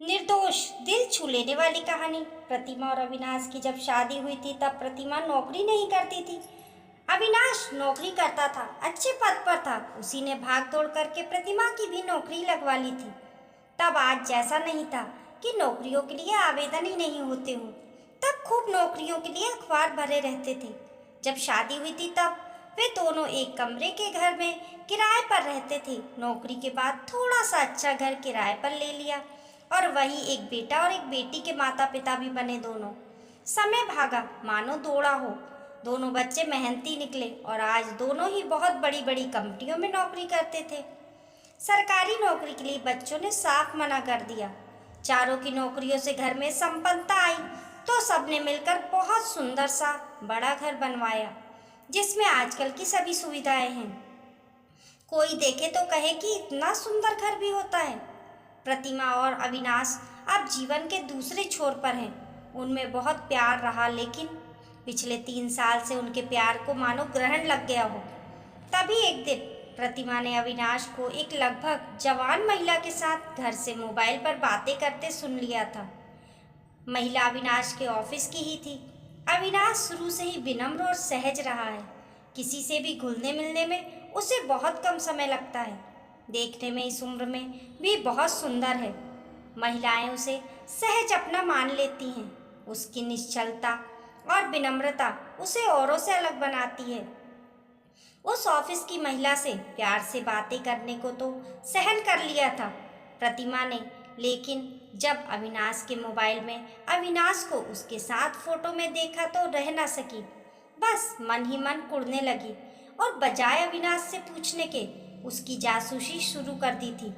निर्दोष दिल छू लेने वाली कहानी। प्रतिमा और अविनाश की जब शादी हुई थी तब प्रतिमा नौकरी नहीं करती थी। अविनाश नौकरी करता था, अच्छे पद पर था। उसी ने भाग दौड़ करके प्रतिमा की भी नौकरी लगवा ली थी। तब आज जैसा नहीं था कि नौकरियों के लिए आवेदन ही नहीं होते हो। तब खूब नौकरियों के लिए अखबार भरे रहते थे। जब शादी हुई थी तब वे दोनों एक कमरे के घर में किराए पर रहते थे। नौकरी के बाद थोड़ा सा अच्छा घर किराए पर ले लिया और वही एक बेटा और एक बेटी के माता पिता भी बने दोनों। समय भागा मानो दौड़ा हो। दोनों बच्चे मेहनती निकले और आज दोनों ही बहुत बड़ी बड़ी कंपनियों में नौकरी करते थे। सरकारी नौकरी के लिए बच्चों ने साफ मना कर दिया। चारों की नौकरियों से घर में संपन्नता आई तो सबने मिलकर बहुत सुंदर सा बड़ा घर बनवाया जिसमें आजकल की सभी सुविधाएं हैं। कोई देखे तो कहे कि इतना सुंदर घर भी होता है। प्रतिमा और अविनाश अब जीवन के दूसरे छोर पर हैं। उनमें बहुत प्यार रहा लेकिन पिछले 3 साल से उनके प्यार को मानो ग्रहण लग गया हो। तभी एक दिन प्रतिमा ने अविनाश को एक लगभग जवान महिला के साथ घर से मोबाइल पर बातें करते सुन लिया था। महिला अविनाश के ऑफिस की ही थी। अविनाश शुरू से ही विनम्र और सहज रहा है। किसी से भी घुलने मिलने में उसे बहुत कम समय लगता है। देखने में इस उम्र में भी बहुत सुंदर है। महिलाएं उसे सहज अपना मान लेती हैं। उसकी निश्चलता और विनम्रता उसे औरों से अलग बनाती है। उस ऑफिस की महिला से प्यार से बातें करने को तो सहन कर लिया था प्रतिमा ने, लेकिन जब अविनाश के मोबाइल में अविनाश को उसके साथ फोटो में देखा तो रह ना सकी। बस मन ही मन कुढ़ने लगी और बजाय अविनाश से पूछने के उसकी जासूसी शुरू कर दी थी।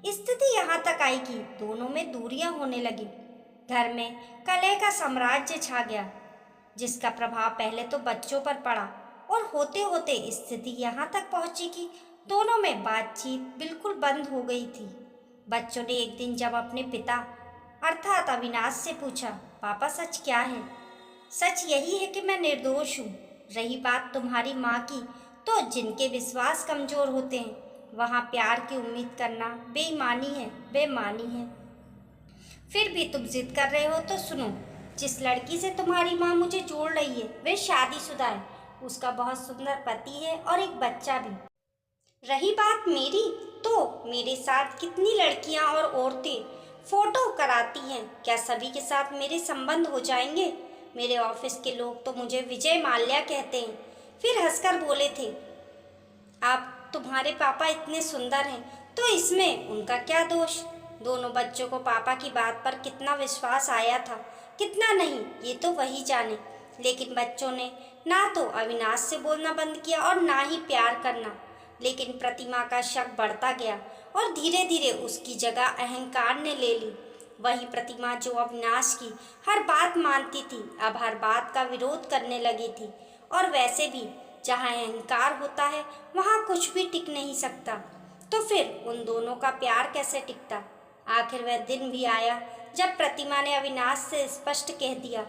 स्थिति यहाँ तक आई कि दोनों में दूरियां होने लगी। घर में कलह का साम्राज्य छा गया जिसका प्रभाव पहले तो बच्चों पर पड़ा और होते होते स्थिति यहाँ तक पहुंची कि दोनों में बातचीत बिल्कुल बंद हो गई थी। बच्चों ने एक दिन जब अपने पिता अर्थात अविनाश से पूछा, पापा सच क्या है? सच यही है कि मैं निर्दोष हूँ। रही बात तुम्हारी माँ की, तो जिनके विश्वास कमजोर होते हैं वहाँ प्यार की उम्मीद करना बेईमानी है, बेमानी है। फिर भी तुम जिद कर रहे हो तो सुनो। जिस लड़की से तुम्हारी माँ मुझे जोड़ रही है वे शादीशुदा है। उसका बहुत सुंदर पति है और एक बच्चा भी। रही बात मेरी, तो मेरे साथ कितनी लड़कियां और औरतें फोटो कराती हैं। क्या सभी के साथ मेरे संबंध हो जाएंगे? मेरे ऑफिस के लोग तो मुझे विजय माल्या कहते हैं। फिर हंसकर बोले थे, आप तुम्हारे पापा इतने सुंदर हैं तो इसमें उनका क्या दोष? दोनों बच्चों को पापा की बात पर कितना विश्वास आया था, कितना नहीं ये तो वही जाने। लेकिन बच्चों ने ना तो अविनाश से बोलना बंद किया और ना ही प्यार करना। लेकिन प्रतिमा का शक बढ़ता गया और धीरे धीरे उसकी जगह अहंकार ने ले ली। वही प्रतिमा जो अविनाश की हर बात मानती थी अब हर बात का विरोध करने लगी थी। और वैसे भी जहाँ अहंकार होता है वहाँ कुछ भी टिक नहीं सकता। तो फिर उन दोनों का प्यार कैसे टिकता? आखिर वह दिन भी आया जब प्रतिमा ने अविनाश से स्पष्ट कह दिया,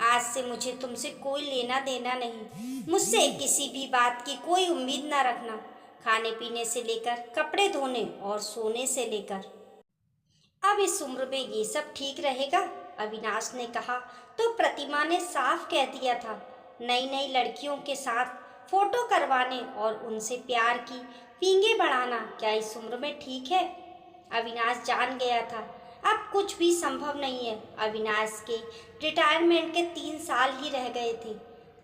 आज से मुझे तुमसे कोई लेना देना नहीं। मुझसे किसी भी बात की कोई उम्मीद ना रखना, खाने पीने से लेकर कपड़े धोने और सोने से लेकर। अब इस उम्र में ये सब ठीक रहेगा? अविनाश ने कहा तो प्रतिमा ने साफ कह दिया था। नई नई लड़कियों के साथ फोटो करवाने और उनसे प्यार की पींगे बढ़ाना क्या इस उम्र में ठीक है? अविनाश जान गया था अब कुछ भी संभव नहीं है। अविनाश के रिटायरमेंट के 3 साल ही रह गए थे।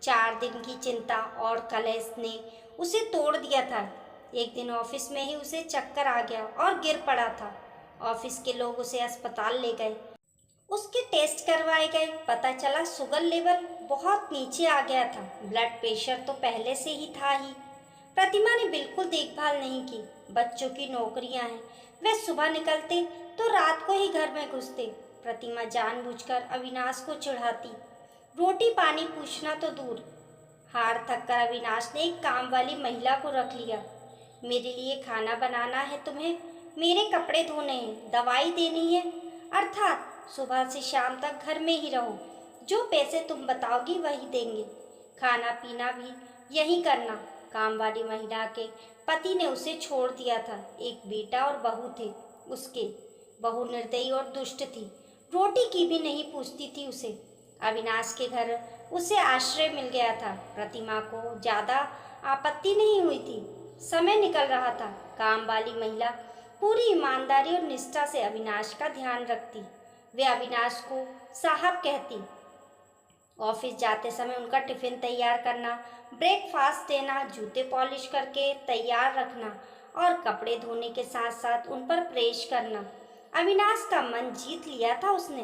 4 दिन की चिंता और कलेश ने उसे तोड़ दिया था। एक दिन ऑफिस में ही उसे चक्कर आ गया और गिर पड़ा था। ऑफिस के लोग उसे अस्पताल ले गए। उसके टेस्ट करवाए गए, पता चला शुगर लेवल बहुत नीचे आ गया था। ब्लड प्रेशर तो पहले से ही था ही। प्रतिमा ने बिल्कुल देखभाल नहीं की। बच्चों की नौकरियां हैं, वे सुबह निकलते तो रात को ही घर में घुसते। प्रतिमा जानबूझकर अविनाश को चिढ़ाती, रोटी पानी पूछना तो दूर। हार थक कर अविनाश ने एक काम वाली महिला को रख लिया। मेरे लिए खाना बनाना है तुम्हें, मेरे कपड़े धोने हैं, दवाई देनी है, अर्थात सुबह से शाम तक घर में ही रहो। जो पैसे तुम बताओगी वही देंगे। खाना पीना भी यही करना। काम वाली महिला के पति ने उसे छोड़ दिया था। एक बेटा और बहू थे उसके। बहू निर्दयी और दुष्ट थी, रोटी की भी नहीं पूछती थी उसे। अविनाश के घर उसे आश्रय मिल गया था। प्रतिमा को ज्यादा आपत्ति नहीं हुई थी। समय निकल रहा था। काम वाली महिला पूरी ईमानदारी और निष्ठा से अविनाश का ध्यान रखती। वे अविनाश को साहब कहती। ऑफिस जाते समय उनका टिफिन तैयार करना, ब्रेकफास्ट देना, जूते पॉलिश करके तैयार रखना और कपड़े धोने के साथ साथ उन पर प्रेस करना। अविनाश का मन जीत लिया था उसने।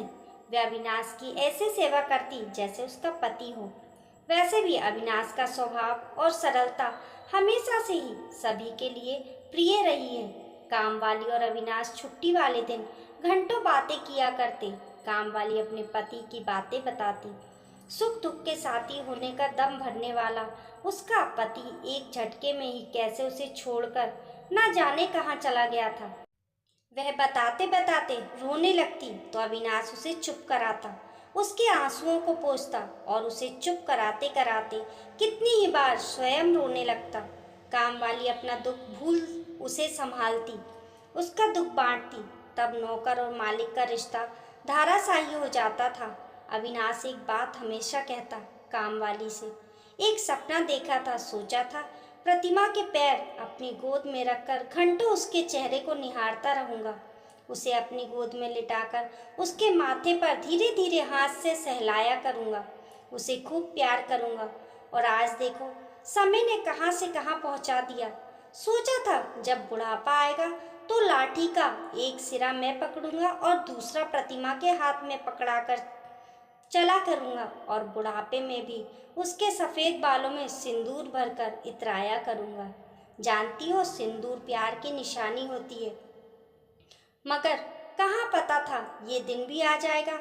वे अविनाश की ऐसे सेवा करती जैसे उसका पति हो। वैसे भी अविनाश का स्वभाव और सरलता हमेशा से ही सभी के लिए प्रिय रही है। काम वाली और अविनाश छुट्टी वाले दिन घंटों बातें किया करते। काम वाली अपने पति की बातें बताती। सुख दुख के साथी होने का दम भरने वाला उसका पति एक झटके में ही कैसे उसे छोड़कर ना जाने कहाँ चला गया था। वह बताते बताते रोने लगती तो अविनाश उसे चुप कराता, उसके आंसुओं को पोंछता और उसे चुप कराते कराते कितनी ही बार स्वयं रोने लगता। काम वाली अपना दुख भूल उसे संभालती, उसका दुख बांटती। तब नौकर और मालिक का रिश्ता धाराशाही हो जाता था। अविनाश एक बात हमेशा कहता काम वाली से, एक सपना देखा था, सोचा था प्रतिमा के पैर अपनी गोद में रखकर घंटों उसके चेहरे को निहारता रहूंगा, उसे अपनी गोद में लिटाकर उसके माथे पर धीरे धीरे हाथ से सहलाया करूंगा, उसे खूब प्यार करूंगा। और आज देखो समय ने कहाँ से कहाँ पहुँचा दिया। सोचा था जब बुढ़ापा आएगा तो लाठी का एक सिरा मैं पकड़ूंगा और दूसरा प्रतिमा के हाथ में पकड़ाकर चला करूंगा और बुढ़ापे में भी उसके सफ़ेद बालों में सिंदूर भरकर इतराया करूंगा। जानती हो सिंदूर प्यार की निशानी होती है, मगर कहाँ पता था ये दिन भी आ जाएगा।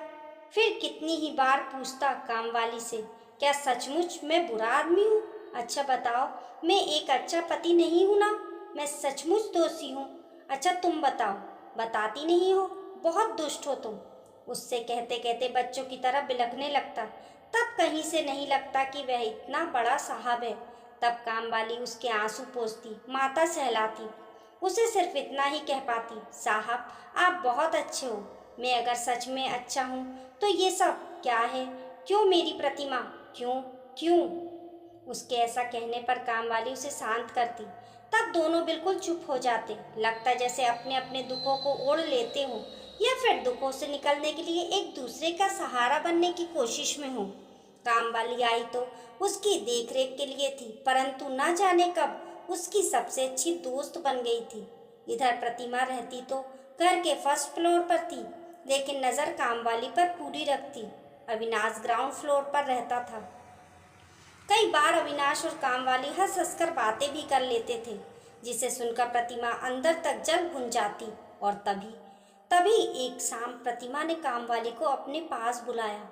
फिर कितनी ही बार पूछता कामवाली से, क्या सचमुच मैं बुरा आदमी हूँ? अच्छा बताओ, मैं एक अच्छा पति नहीं हूँ ना? मैं सचमुच दोषी हूँ? अच्छा तुम बताओ। बताती नहीं हो, बहुत दुष्ट हो तुम। उससे कहते कहते बच्चों की तरह बिलखने लगता। तब कहीं से नहीं लगता कि वह इतना बड़ा साहब है। तब कामवाली उसके आंसू पोंछती, माथा सहलाती, उसे सिर्फ इतना ही कह पाती, साहब आप बहुत अच्छे हो। मैं अगर सच में अच्छा हूँ तो ये सब क्या है? क्यों मेरी प्रतिमा? क्यों क्यों? उसके ऐसा कहने पर कामवाली उसे शांत करती। तब दोनों बिल्कुल चुप हो जाते। लगता जैसे अपने अपने दुखों को ओढ़ लेते हों या फिर दुखों से निकलने के लिए एक दूसरे का सहारा बनने की कोशिश में हो। कामवाली आई तो उसकी देखरेख के लिए थी, परंतु न जाने कब उसकी सबसे अच्छी दोस्त बन गई थी। इधर प्रतिमा रहती तो घर के फर्स्ट फ्लोर पर थी, लेकिन नज़र कामवाली पर पूरी रखती। अविनाश ग्राउंड फ्लोर पर रहता था। कई बार अविनाश और कामवाली हंस हंस कर बातें भी कर लेते थे, जिसे सुनकर प्रतिमा अंदर तक जल भुन जाती। और तभी तभी एक शाम प्रतिमा ने कामवाली को अपने पास बुलाया।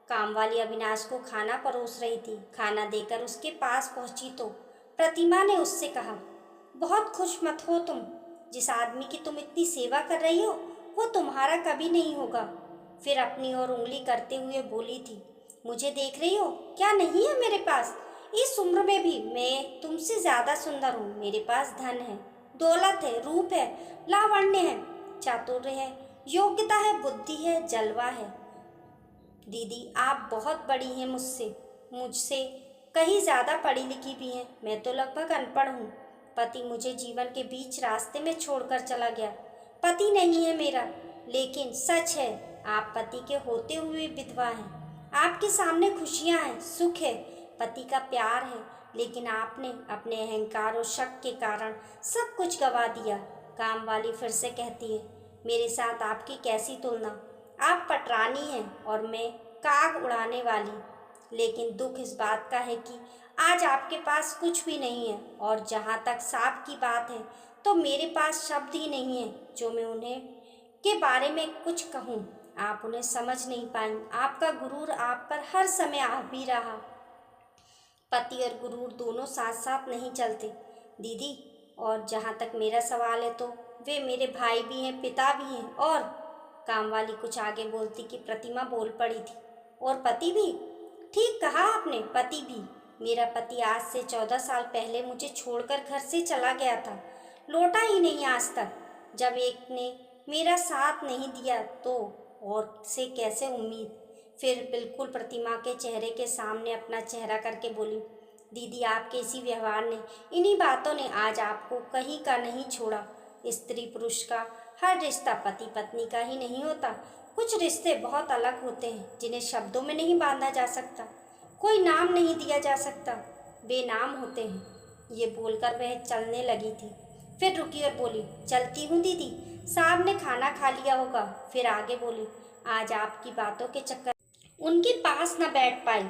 कामवाली अविनाश को खाना परोस रही थी। खाना देकर उसके पास पहुंची तो प्रतिमा ने उससे कहा, बहुत खुश मत हो तुम। जिस आदमी की तुम इतनी सेवा कर रही हो वो तुम्हारा कभी नहीं होगा। फिर अपनी ओर उंगली करते हुए बोली थी, मुझे देख रही हो? क्या नहीं है मेरे पास? इस उम्र में भी मैं तुमसे ज़्यादा सुंदर हूँ। मेरे पास धन है, दौलत है, रूप है, लावण्य है, चातुर्य है, योग्यता है, बुद्धि है, जलवा है। दीदी आप बहुत बड़ी हैं मुझसे कहीं ज़्यादा पढ़ी लिखी भी हैं। मैं तो लगभग अनपढ़ हूँ। पति मुझे जीवन के बीच रास्ते में छोड़कर चला गया। पति नहीं है मेरा, लेकिन सच है आप पति के होते हुए विधवा हैं। आपके सामने खुशियाँ हैं, सुख है, पति का प्यार है, लेकिन आपने अपने अहंकार और शक के कारण सब कुछ गवा दिया। काम वाली फिर से कहती है, मेरे साथ आपकी कैसी तुलना? आप पटरानी हैं और मैं काग उड़ाने वाली। लेकिन दुख इस बात का है कि आज आपके पास कुछ भी नहीं है, और जहाँ तक सांप की बात है तो मेरे पास शब्द ही नहीं है जो मैं उन्हें के बारे में कुछ कहूँ। आप उन्हें समझ नहीं पाई। आपका गुरूर आप पर हर समय हावी रहा। पति और गुरूर दोनों साथ साथ नहीं चलते दीदी। और जहाँ तक मेरा सवाल है तो वे मेरे भाई भी हैं, पिता भी हैं। और कामवाली कुछ आगे बोलती कि प्रतिमा बोल पड़ी थी, और पति भी? ठीक कहा आपने, पति भी। मेरा पति आज से 14 साल पहले मुझे छोड़कर घर से चला गया था, लौटा ही नहीं आज तक। जब एक ने मेरा साथ नहीं दिया तो और से कैसे उम्मीद। फिर बिल्कुल प्रतिमा के चेहरे के सामने अपना चेहरा करके बोली, दीदी आपके इसी व्यवहार ने, इन्हीं बातों ने आज आपको कहीं का नहीं छोड़ा। स्त्री पुरुष का हर रिश्ता पति पत्नी का ही नहीं होता। कुछ रिश्ते बहुत अलग होते हैं जिन्हें शब्दों में नहीं बांधा जा सकता, कोई नाम नहीं दिया जा सकता, बेनाम होते हैं। ये बोलकर वह चलने लगी थी, फिर रुकी और बोली, चलती हूँ दीदी, साहब ने खाना खा लिया होगा। फिर आगे बोली, आज आपकी बातों के चक्कर उनके पास न बैठ पाई,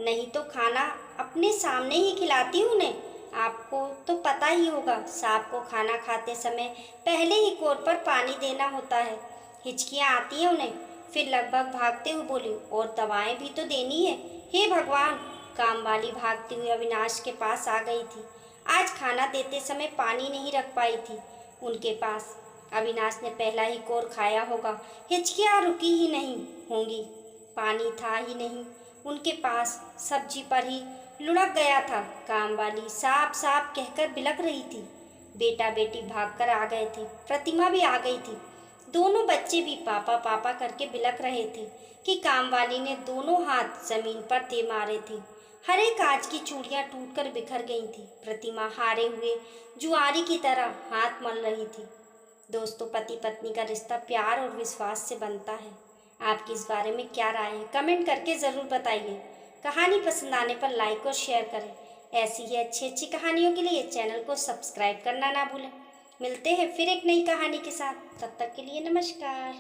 नहीं तो खाना अपने सामने ही खिलाती हूँ उन्हें। आपको तो पता ही होगा, साहब को खाना खाते समय पहले ही कोर पर पानी देना होता है। हिचकियाँ आती हैं उन्हें। फिर लगभग भागते हुए बोली, और दवाएं भी तो देनी है। हे भगवान। काम वाली भागती हुई अविनाश के पास आ गई थी। आज खाना देते समय पानी नहीं रख पाई थी उनके पास। अविनाश ने पहला ही कोर खाया होगा, हिचकियाँ रुकी ही नहीं होंगी। पानी था ही नहीं उनके पास, सब्जी पर ही लुढ़क गया था। काम वाली साफ साफ कहकर बिलक रही थी। बेटा बेटी भागकर आ गए थे, प्रतिमा भी आ गई थी। दोनों बच्चे भी पापा पापा करके बिलक रहे थे कि कामवाली ने दोनों हाथ जमीन पर दे मारे थे। हरे कांच की चूड़ियां टूटकर बिखर गई थी। प्रतिमा हारे हुए जुआरी की तरह हाथ मल रही थी। दोस्तों, पति पत्नी का रिश्ता प्यार और विश्वास से बनता है। आपकी इस बारे में क्या राय है, कमेंट करके ज़रूर बताइए। कहानी पसंद आने पर लाइक और शेयर करें। ऐसी ही अच्छी अच्छी कहानियों के लिए चैनल को सब्सक्राइब करना ना भूलें। मिलते हैं फिर एक नई कहानी के साथ, तब तक के लिए नमस्कार।